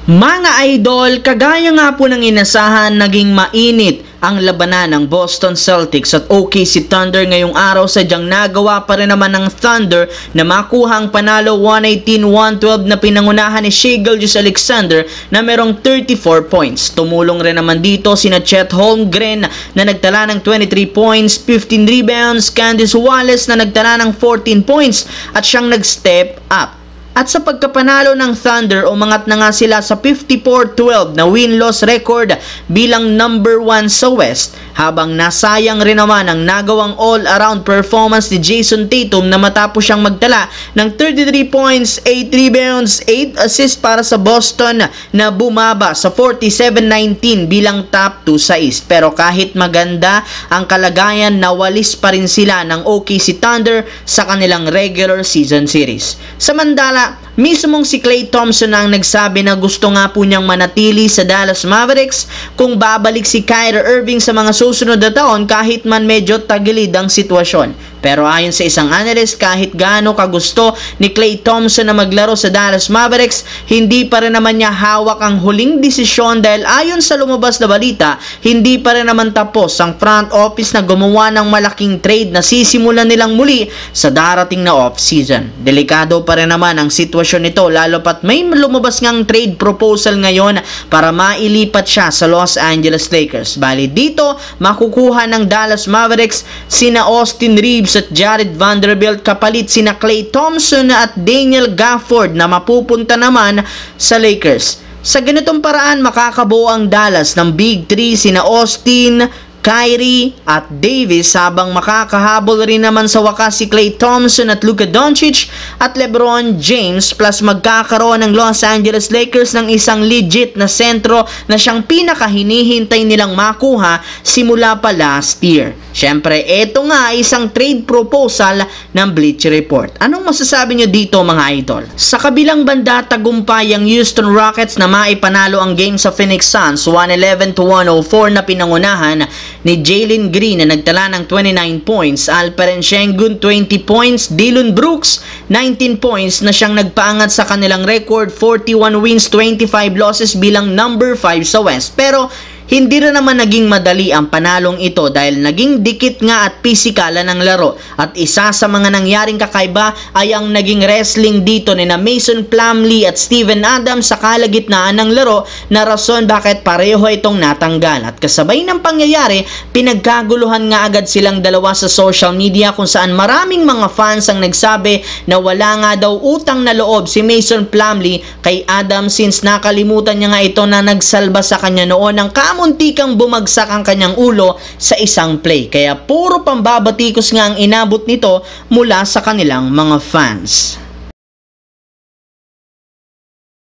Mga idol, kagaya nga po ng inasahan, naging mainit ang labanan ng Boston Celtics at OKC Thunder ngayong araw. Sadyang nagawa pa rin naman ng Thunder na makuha ang panalo 118-112 na pinangunahan ni Shai Gilgeous-Alexander na merong 34 points. Tumulong rin naman dito sina Chet Holmgren na nagtala ng 23 points, 15 rebounds, Candace Wallace na nagtala ng 14 points at siyang nag-step up. At sa pagkapanalo ng Thunder, umangat na nga sila sa 54-12 na win-loss record bilang number 1 sa West, habang nasayang rin naman ang nagawang all-around performance ni Jason Tatum na matapos siyang magtala ng 33 points, 8 rebounds, 8 assists para sa Boston na bumaba sa 47-19 bilang top 2 sa East. Pero kahit maganda ang kalagayan, nawalis pa rin sila ng OKC Thunder sa kanilang regular season series. Samantala, mismong si Klay Thompson ang nagsabi na gusto nga po niyang manatili sa Dallas Mavericks kung babalik si Kyrie Irving sa mga susunod na taon kahit man medyo tagilid ang sitwasyon. Pero ayon sa isang analyst, kahit gaano kagusto ni Klay Thompson na maglaro sa Dallas Mavericks, hindi pa rin naman niya hawak ang huling desisyon dahil ayon sa lumabas na balita, hindi pa rin naman tapos ang front office na gumawa ng malaking trade na sisimulan nilang muli sa darating na off-season. Delikado pa rin naman ang sitwasyon nito lalo pat may lumabas ngang trade proposal ngayon para mailipat siya sa Los Angeles Lakers. Bali dito, makukuha ng Dallas Mavericks sina Austin Reeves at Jared Vanderbilt kapalit sina Klay Thompson at Daniel Gafford na mapupunta naman sa Lakers. Sa ganitong paraan, makakabuo ang Dallas ng Big 3 sina Austin, Kyrie at Davis, habang makakahabol rin naman sa wakas si Klay Thompson at Luka Doncic at LeBron James, plus magkakaroon ng Los Angeles Lakers ng isang legit na sentro na siyang pinakahinihintay nilang makuha simula pa last year. Syempre, eto nga isang trade proposal ng Bleacher Report. Anong masasabi nyo dito mga idol? Sa kabilang banda, tagumpay ang Houston Rockets na maipanalo ang game sa Phoenix Suns 111-104 na pinangunahan ni Jalen Green na nagtala ng 29 points, Alperen Sengun 20 points, Dillon Brooks 19 points na siyang nagpaangat sa kanilang record 41 wins, 25 losses bilang number 5 sa West. Pero hindi rin naman naging madali ang panalong ito dahil naging dikit nga at pisikalan ng laro. At isa sa mga nangyaring kakaiba ay ang naging wrestling dito ni na Mason Plumlee at Steven Adams sa kalagitnaan ng laro na rason bakit pareho itong natanggal. At kasabay ng pangyayari, pinagkaguluhan nga agad silang dalawa sa social media kung saan maraming mga fans ang nagsabi na wala nga daw utang na loob si Mason Plumlee kay Adams since nakalimutan niya nga ito na nagsalba sa kanya noon ng muntikang bumagsak ang kanyang ulo sa isang play. Kaya puro pambabatikos nga ang inabot nito mula sa kanilang mga fans.